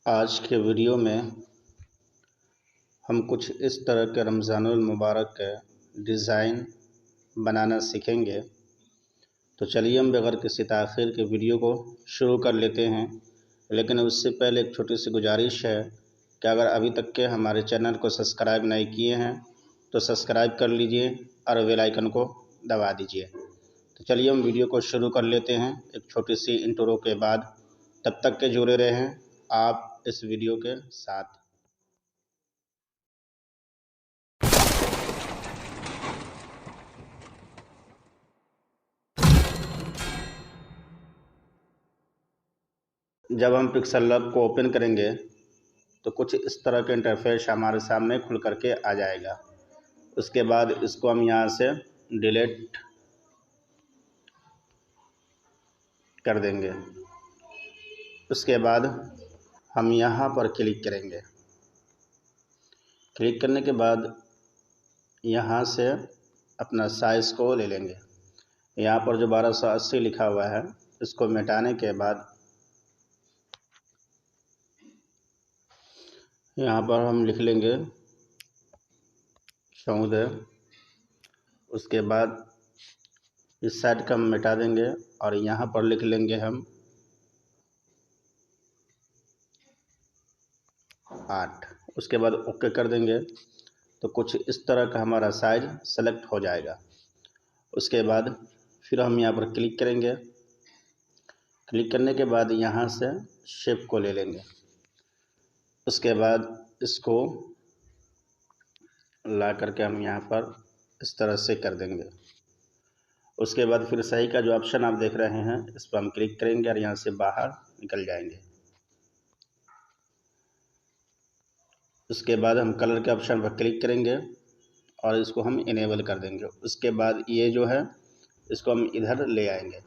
आज के वीडियो में हम कुछ इस तरह के रमज़ानुल मुबारक के डिज़ाइन बनाना सीखेंगे। तो चलिए हम बगैर किसी ताख़ीर के वीडियो को शुरू कर लेते हैं। लेकिन उससे पहले एक छोटी सी गुजारिश है कि अगर अभी तक के हमारे चैनल को सब्सक्राइब नहीं किए हैं तो सब्सक्राइब कर लीजिए और बेल आइकन को दबा दीजिए। तो चलिए हम वीडियो को शुरू कर लेते हैं एक छोटी सी इंट्रो के बाद। तब तक के जुड़े रहें आप इस वीडियो के साथ। जब हम पिक्सल लैब को ओपन करेंगे तो कुछ इस तरह का इंटरफेस हमारे सामने खुल करके आ जाएगा। उसके बाद इसको हम यहाँ से डिलीट कर देंगे। उसके बाद हम यहाँ पर क्लिक करेंगे। क्लिक करने के बाद यहाँ से अपना साइज़ को ले लेंगे। यहाँ पर जो 1280 लिखा हुआ है इसको मिटाने के बाद यहाँ पर हम लिख लेंगे 14। उसके बाद इस साइड का हम मिटा देंगे और यहाँ पर लिख लेंगे हम 8। उसके बाद ओके कर देंगे तो कुछ इस तरह का हमारा साइज सेलेक्ट हो जाएगा। उसके बाद फिर हम यहाँ पर क्लिक करेंगे। क्लिक करने के बाद यहाँ से शेप को ले लेंगे। उसके बाद इसको ला करके हम यहाँ पर इस तरह से कर देंगे। उसके बाद फिर सही का जो ऑप्शन आप देख रहे हैं इस पर हम क्लिक करेंगे और यहाँ से बाहर निकल जाएंगे। उसके बाद हम कलर के ऑप्शन पर क्लिक करेंगे और इसको हम इनेबल कर देंगे। उसके बाद ये जो है इसको हम इधर ले आएंगे।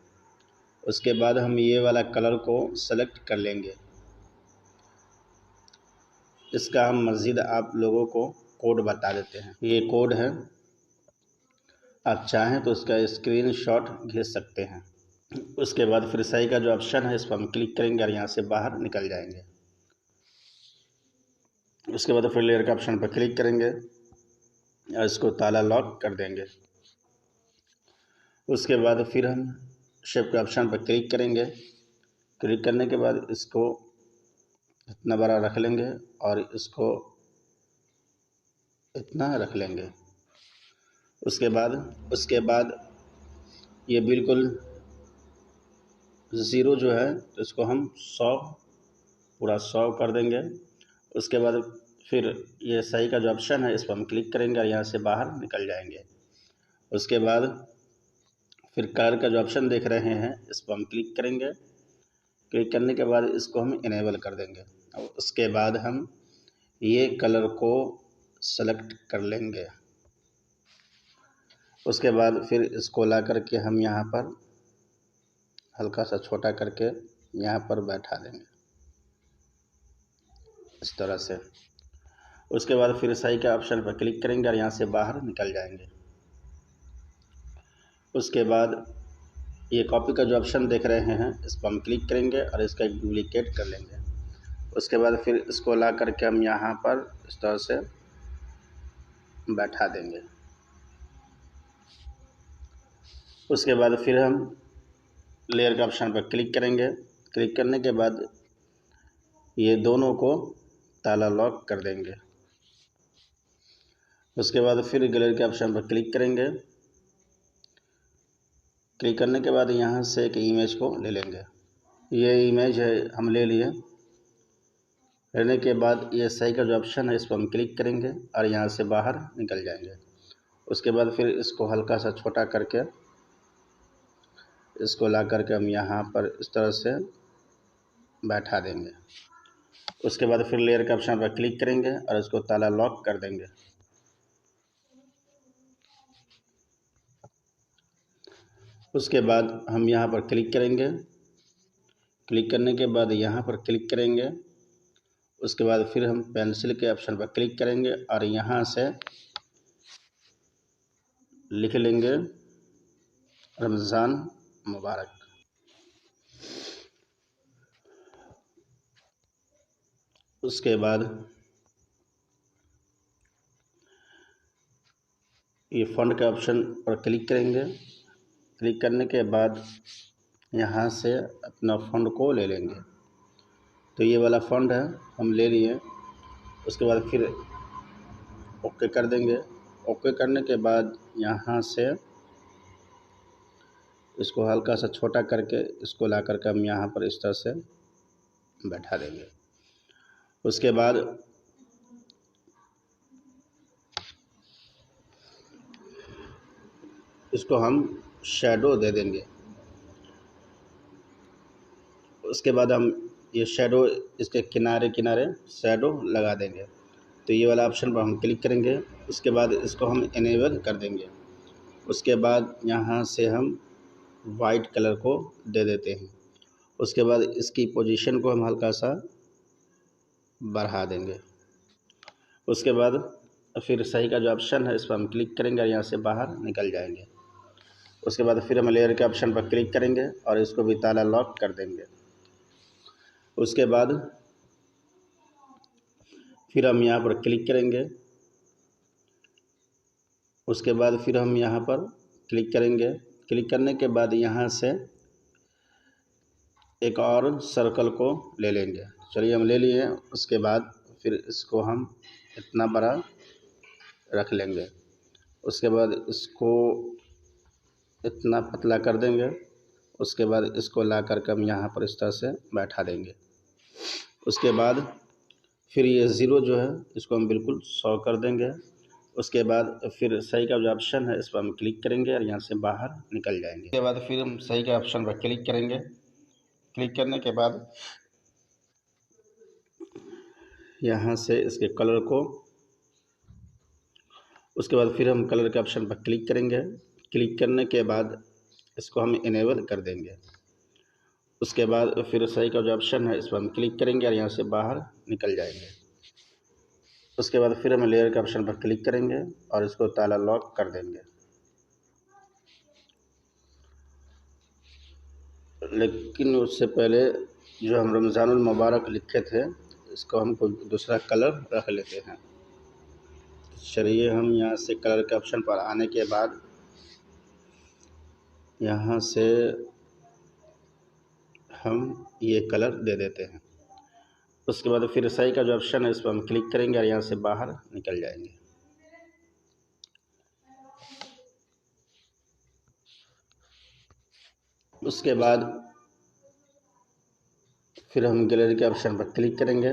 उसके बाद हम ये वाला कलर को सेलेक्ट कर लेंगे। इसका हम मज़ीद आप लोगों को कोड बता देते हैं। ये कोड है, आप चाहें तो इसका स्क्रीनशॉट खींच सकते हैं। उसके बाद फिर सही का जो ऑप्शन है इस पर हम क्लिक करेंगे और यहाँ से बाहर निकल जाएंगे। उसके बाद फिर लेयर के ऑप्शन पर क्लिक करेंगे और इसको ताला लॉक कर देंगे। उसके बाद फिर हम शेप के ऑप्शन पर क्लिक करेंगे। क्लिक करने के बाद इसको इतना बड़ा रख लेंगे और इसको इतना रख लेंगे। उसके बाद ये बिल्कुल ज़ीरो जो है तो इसको हम 100 पूरा 100 कर देंगे। उसके बाद फिर ये सही का जो ऑप्शन है इस पर हम क्लिक करेंगे और यहाँ से बाहर निकल जाएंगे। उसके बाद फिर कलर का जो ऑप्शन देख रहे हैं इस पर हम क्लिक करेंगे। क्लिक करने के बाद इसको हम इनेबल कर देंगे और उसके बाद हम ये कलर को सेलेक्ट कर लेंगे। उसके बाद फिर इसको ला करके हम यहाँ पर हल्का सा छोटा करके यहाँ पर बैठा देंगे इस तरह से। उसके बाद फिर सही के ऑप्शन पर क्लिक करेंगे और यहाँ से बाहर निकल जाएंगे। उसके बाद ये कॉपी का जो ऑप्शन देख रहे हैं इस पर हम क्लिक करेंगे और इसका एक डुप्लीकेट कर लेंगे। उसके बाद फिर इसको ला करके हम यहाँ पर इस तरह से बैठा देंगे। उसके बाद फिर हम लेयर के ऑप्शन पर क्लिक करेंगे। क्लिक करने के बाद ये दोनों को ताला लॉक कर देंगे। उसके बाद फिर गैलरी के ऑप्शन पर क्लिक करेंगे। क्लिक करने के बाद यहाँ से एक इमेज को ले लेंगे। ये इमेज है हम ले लिए। लेने के बाद ये सही का जो ऑप्शन है इस पर हम क्लिक करेंगे और यहाँ से बाहर निकल जाएंगे। उसके बाद फिर इसको हल्का सा छोटा करके इसको ला करके हम यहाँ पर इस तरह से बैठा देंगे। उसके बाद फिर लेयर के ऑप्शन पर क्लिक करेंगे और इसको ताला लॉक कर देंगे। उसके बाद हम यहाँ पर क्लिक करेंगे। क्लिक करने के बाद यहाँ पर क्लिक करेंगे। उसके बाद फिर हम पेंसिल के ऑप्शन पर क्लिक करेंगे और यहाँ से लिख लेंगे रमज़ान मुबारक। उसके बाद ये फ़ॉन्ट के ऑप्शन पर क्लिक करेंगे। क्लिक करने के बाद यहाँ से अपना फ़ॉन्ट को ले लेंगे। तो ये वाला फ़ॉन्ट है, हम ले लिए। उसके बाद फिर ओके कर देंगे। ओके करने के बाद यहाँ से इसको हल्का सा छोटा करके इसको ला करके हम यहाँ पर इस तरह से बैठा देंगे। उसके बाद इसको हम शैडो दे देंगे। उसके बाद हम ये शैडो इसके किनारे किनारे शैडो लगा देंगे। तो ये वाला ऑप्शन पर हम क्लिक करेंगे। उसके बाद इसको हम इनेबल कर देंगे। उसके बाद यहाँ से हम वाइट कलर को दे देते हैं। उसके बाद इसकी पोजीशन को हम हल्का सा बढ़ा देंगे। उसके बाद फिर सही का जो ऑप्शन है इस पर हम क्लिक करेंगे और यहाँ से बाहर निकल जाएंगे। उसके बाद फिर हम लेयर के ऑप्शन पर क्लिक करेंगे और इसको भी ताला लॉक कर देंगे। उसके बाद फिर हम यहाँ पर क्लिक करेंगे। उसके बाद फिर हम यहाँ पर क्लिक करेंगे। क्लिक करने के बाद यहाँ से एक और सर्कल को ले लेंगे। चलिए हम ले लिए। उसके बाद फिर इसको हम इतना बड़ा रख लेंगे। उसके बाद इसको इतना पतला कर देंगे। उसके बाद इसको ला करके हम यहाँ पर इस तरह से बैठा देंगे। उसके बाद फिर ये ज़ीरो जो है इसको हम बिल्कुल 100 कर देंगे। उसके बाद फिर सही का जो ऑप्शन है इस पर हम क्लिक करेंगे और यहाँ से बाहर निकल जाएंगे। उसके बाद फिर हम सही के ऑप्शन पर क्लिक करेंगे। क्लिक करने के बाद यहाँ से इसके कलर को, उसके बाद फिर हम कलर के ऑप्शन पर क्लिक करेंगे। क्लिक करने के बाद इसको हम इनेबल कर देंगे। उसके बाद फिर सही का जो ऑप्शन है इस पर हम क्लिक करेंगे और यहाँ से बाहर निकल जाएंगे। उसके बाद फिर हम लेयर के ऑप्शन पर क्लिक करेंगे और इसको ताला लॉक कर देंगे। लेकिन उससे पहले जो हम रमज़ानुल मुबारक लिखे थे इसको हम कोई दूसरा कलर रख लेते हैं। चलिए हम यहाँ से कलर के ऑप्शन पर आने के बाद यहाँ से हम ये कलर दे देते हैं। उसके बाद फिर सही का जो ऑप्शन है इस पर हम क्लिक करेंगे और यहाँ से बाहर निकल जाएंगे। उसके बाद फिर हम गैलरी के ऑप्शन पर क्लिक करेंगे।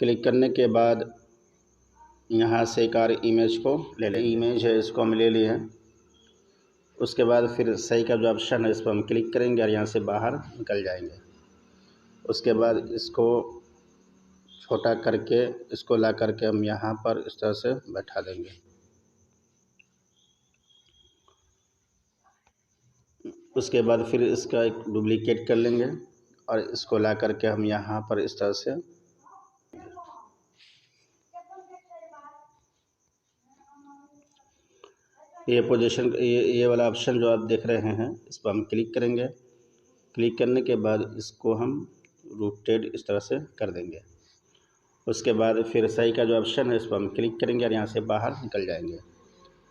क्लिक करने के बाद यहाँ से एक और इमेज को ले लें। इमेज है इसको हम ले लिए। उसके बाद फिर सही का जो ऑप्शन है इस पर हम क्लिक करेंगे और यहाँ से बाहर निकल जाएंगे। उसके बाद इसको छोटा करके इसको ला करके हम यहाँ पर इस तरह से बैठा देंगे। उसके बाद फिर इसका एक डुप्लीकेट कर लेंगे और इसको ला करके हम यहाँ पर इस तरह से ये पोजीशन ये वाला ऑप्शन जो आप देख रहे हैं इस पर हम क्लिक करेंगे। क्लिक करने के बाद इसको हम रोटेट इस तरह से कर देंगे। उसके बाद फिर सही का जो ऑप्शन है इस पर हम क्लिक करेंगे और यहाँ से बाहर निकल जाएंगे।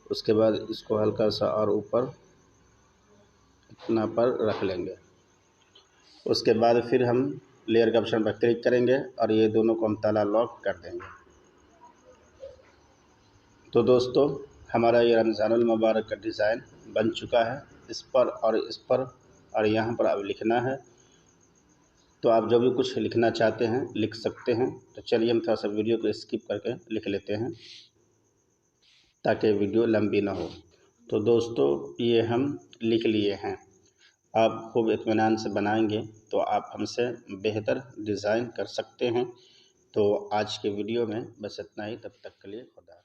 उसके बाद इसको हल्का सा और ऊपर इतना पर रख लेंगे। उसके बाद फिर हम लेयर के ऑप्शन पर क्लिक करेंगे और ये दोनों को हम ताला लॉक कर देंगे। तो दोस्तों हमारा ये रमज़ानुल मुबारक का डिज़ाइन बन चुका है। इस पर और इस पर और यहाँ पर अब लिखना है। तो आप जो भी कुछ लिखना चाहते हैं लिख सकते हैं। तो चलिए हम थोड़ा सा वीडियो को स्किप करके लिख लेते हैं ताकि वीडियो लंबी ना हो। तो दोस्तों ये हम लिख लिए हैं। आप खूब इत्मीनान से बनाएंगे तो आप हमसे बेहतर डिज़ाइन कर सकते हैं। तो आज के वीडियो में बस इतना ही। तब तक के लिए खुदा।